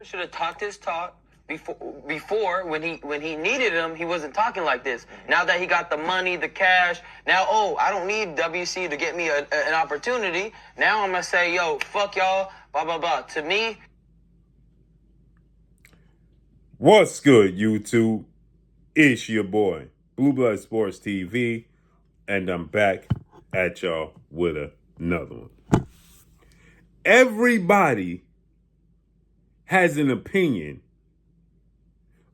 Should have talked his talk before when he needed him. He wasn't talking like this. Now that he got the money, the cash, now I don't need WC to get me an opportunity. Now I'm gonna say, yo, fuck y'all, blah blah blah. To me, what's good, YouTube? It's your boy Blue Blood Sports TV, and I'm back at y'all with another one. Everybody has an opinion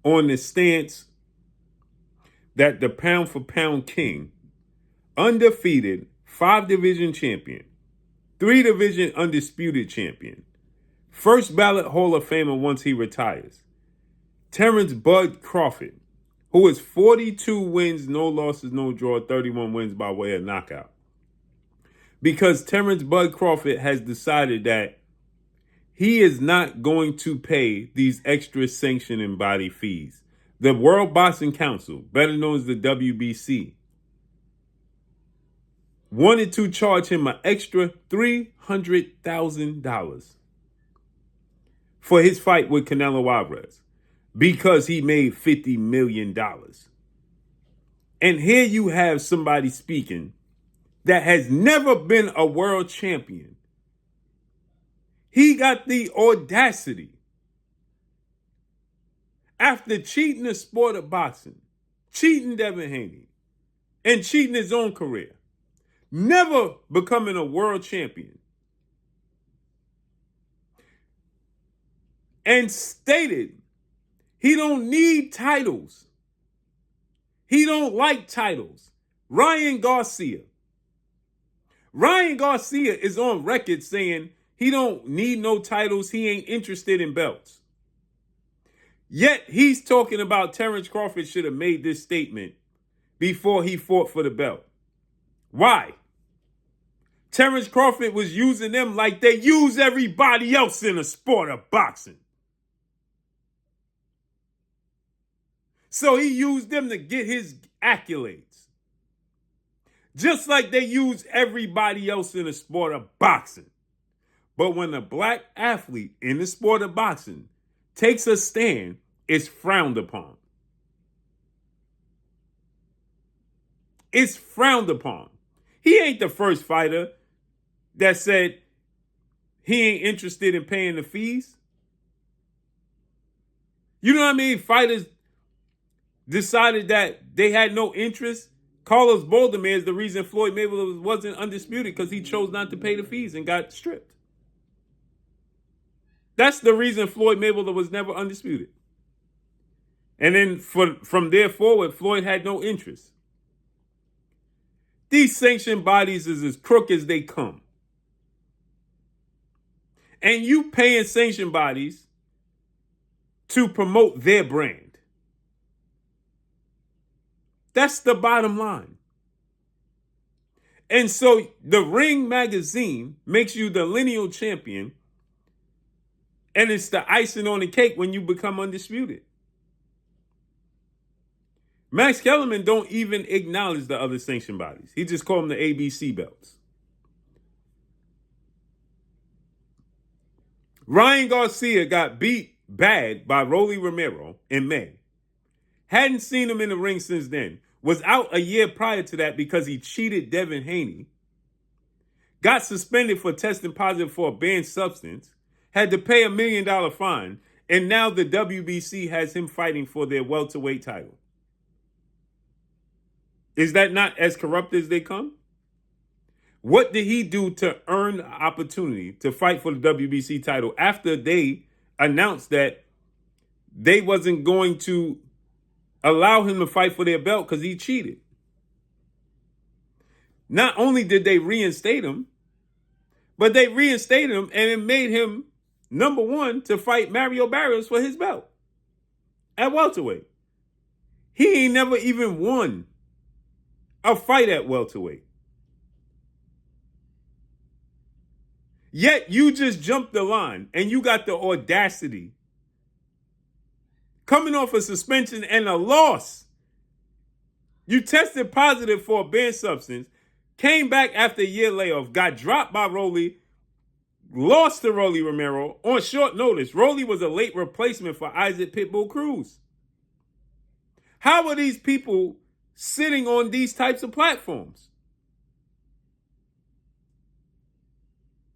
on the stance that the pound for pound king, undefeated, 5-division champion, 3-division undisputed champion, first ballot Hall of Famer once he retires, Terence Bud Crawford, who is 42 wins, no losses, no draw, 31 wins by way of knockout. Because Terence Bud Crawford has decided that he is not going to pay these extra sanctioning body fees. The World Boxing Council, better known as the WBC, wanted to charge him an extra $300,000 for his fight with Canelo Alvarez because he made $50 million. And here you have somebody speaking that has never been a world champion. He got the audacity, after cheating the sport of boxing, cheating Devin Haney, and cheating his own career, never becoming a world champion, and stated he don't need titles. He don't like titles. Ryan Garcia is on record saying he don't need no titles. He ain't interested in belts. Yet he's talking about Terence Crawford should have made this statement before he fought for the belt. Why? Terence Crawford was using them like they use everybody else in the sport of boxing. So he used them to get his accolades. Just like they use everybody else in the sport of boxing. But when a black athlete in the sport of boxing takes a stand, it's frowned upon. It's frowned upon. He ain't the first fighter that said he ain't interested in paying the fees. You know what I mean? Fighters decided that they had no interest. Carlos Baldomir is the reason Floyd Mayweather wasn't undisputed, because he chose not to pay the fees and got stripped. That's the reason Floyd Mayweather was never undisputed. And then from there forward, Floyd had no interest. These sanctioned bodies is as crook as they come. And you paying sanctioned bodies to promote their brand. That's the bottom line. And so the Ring magazine makes you the lineal champion, and it's the icing on the cake when you become undisputed. Max Kellerman don't even acknowledge the other sanctioned bodies. He just called them the ABC belts. Ryan Garcia got beat bad by Rolly Romero in May. Hadn't seen him in the ring since then. Was out a year prior to that because he cheated Devin Haney. Got suspended for testing positive for a banned substance. Had to pay $1 million fine. And now the WBC has him fighting for their welterweight title. Is that not as corrupt as they come? What did he do to earn the opportunity to fight for the WBC title after they announced that they wasn't going to allow him to fight for their belt because he cheated? Not only did they reinstate him, but they reinstated him and it made him number one to fight Mario Barrios for his belt at welterweight. He ain't never even won a fight at welterweight. Yet you just jumped the line and you got the audacity, coming off a suspension and a loss. You tested positive for a banned substance, came back after a year layoff, got dropped by Rolly, lost to Rolly Romero on short notice. Rolly was a late replacement for Isaac Pitbull Cruz. How are these people sitting on these types of platforms?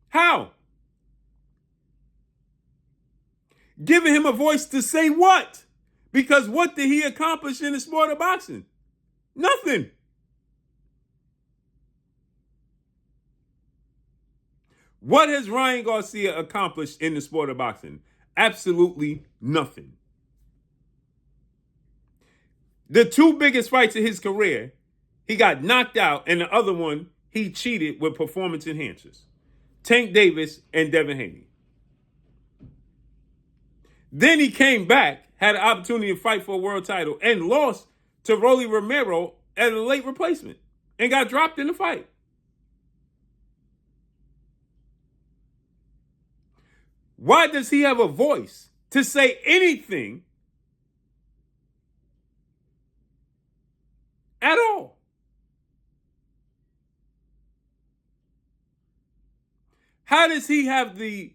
How? Giving him a voice to say what? Because what did he accomplish in the sport of boxing? Nothing. What has Ryan Garcia accomplished in the sport of boxing? Absolutely nothing. The two biggest fights of his career, he got knocked out, and the other one, he cheated with performance enhancers. Tank Davis and Devin Haney. Then he came back, had an opportunity to fight for a world title, and lost to Rolly Romero as a late replacement and got dropped in the fight. Why does he have a voice to say anything at all? How does he have the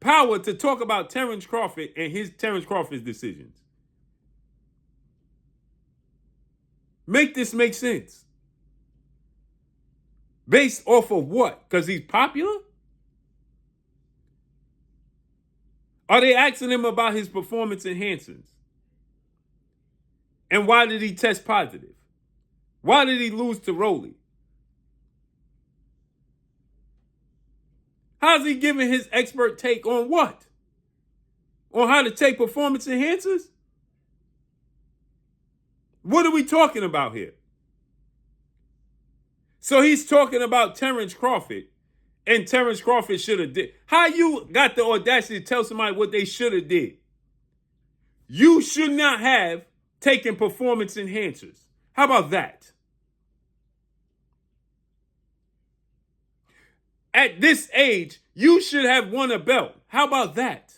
power to talk about Terence Crawford and Terence Crawford's decisions? Make this make sense. Based off of what? Because he's popular? Are they asking him about his performance enhancers? And why did he test positive? Why did he lose to Rolly? How's he giving his expert take on what? On how to take performance enhancers? What are we talking about here? So he's talking about Terence Crawford, and Terence Crawford should have did. How you got the audacity to tell somebody what they should have did? You should not have taken performance enhancers. How about that? At this age, you should have won a belt. How about that?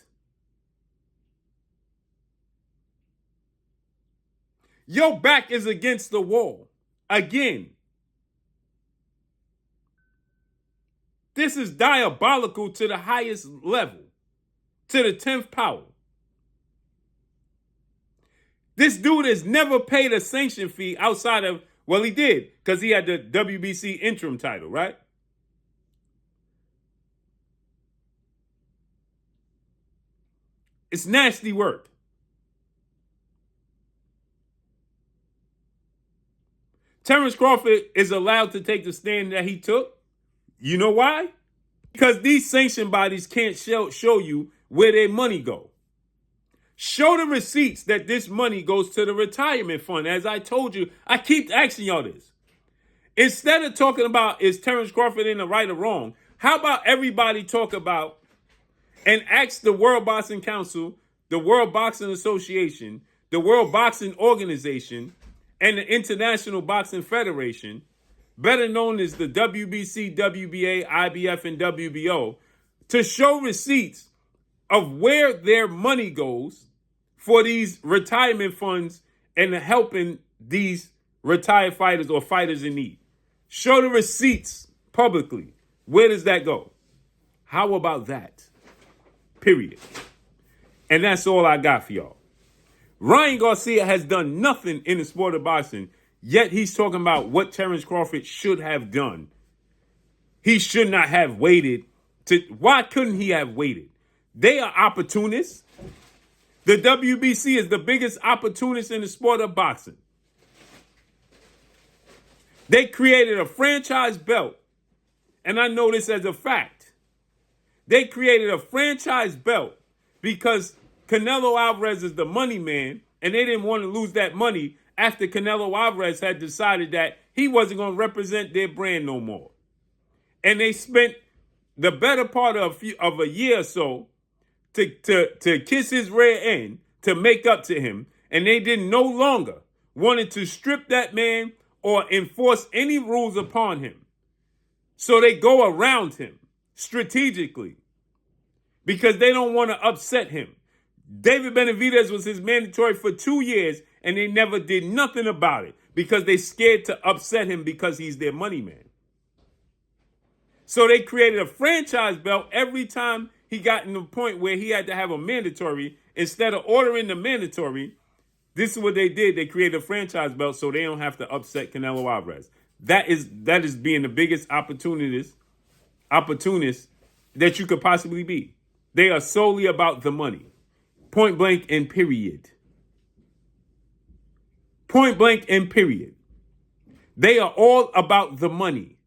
Your back is against the wall. Again. This is diabolical to the highest level. To the 10th power. This dude has never paid a sanction fee outside of, well, he did, because he had the WBC interim title, right? It's nasty work. Terence Crawford is allowed to take the stand that he took. You know why? Because these sanction bodies can't show you where their money go. Show the receipts that this money goes to the retirement fund. As I told you, I keep asking y'all this. Instead of talking about is Terence Crawford in the right or wrong, how about everybody talk about and ask the World Boxing Council, the World Boxing Association, the World Boxing Organization, and the International Boxing Federation, better known as the WBC, WBA, IBF, and WBO, to show receipts of where their money goes for these retirement funds and helping these retired fighters or fighters in need. Show the receipts publicly. Where does that go? How about that? Period. And that's all I got for y'all. Ryan Garcia has done nothing in the sport of boxing, yet he's talking about what Terence Crawford should have done. He should not have waited. Why couldn't he have waited? They are opportunists. The WBC is the biggest opportunist in the sport of boxing. They created a franchise belt, and I know this as a fact. They created a franchise belt because Canelo Alvarez is the money man, and they didn't want to lose that money after Canelo Alvarez had decided that he wasn't going to represent their brand no more. And they spent the better part of a year or so to kiss his rear end, to make up to him, and they didn't no longer wanted to strip that man or enforce any rules upon him. So they go around him strategically because they don't want to upset him. David Benavidez was his mandatory for 2 years, and they never did nothing about it because they scared to upset him because he's their money man. So they created a franchise belt every time he got in the point where he had to have a mandatory. Instead of ordering the mandatory, this is what they did. They created a franchise belt so they don't have to upset Canelo Alvarez. That is being the biggest opportunist that you could possibly be. They are solely about the money. Point blank and period. Point blank and period. They are all about the money.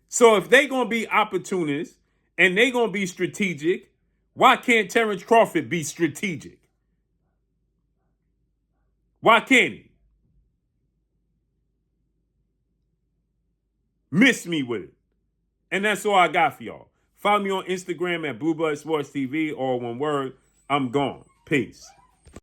So if they going to be opportunists and they going to be strategic, why can't Terence Crawford be strategic? Why can't he? Miss me with it. And that's all I got for y'all. Follow me on Instagram at Blue Blood Sports TV, all one word. I'm gone. Peace.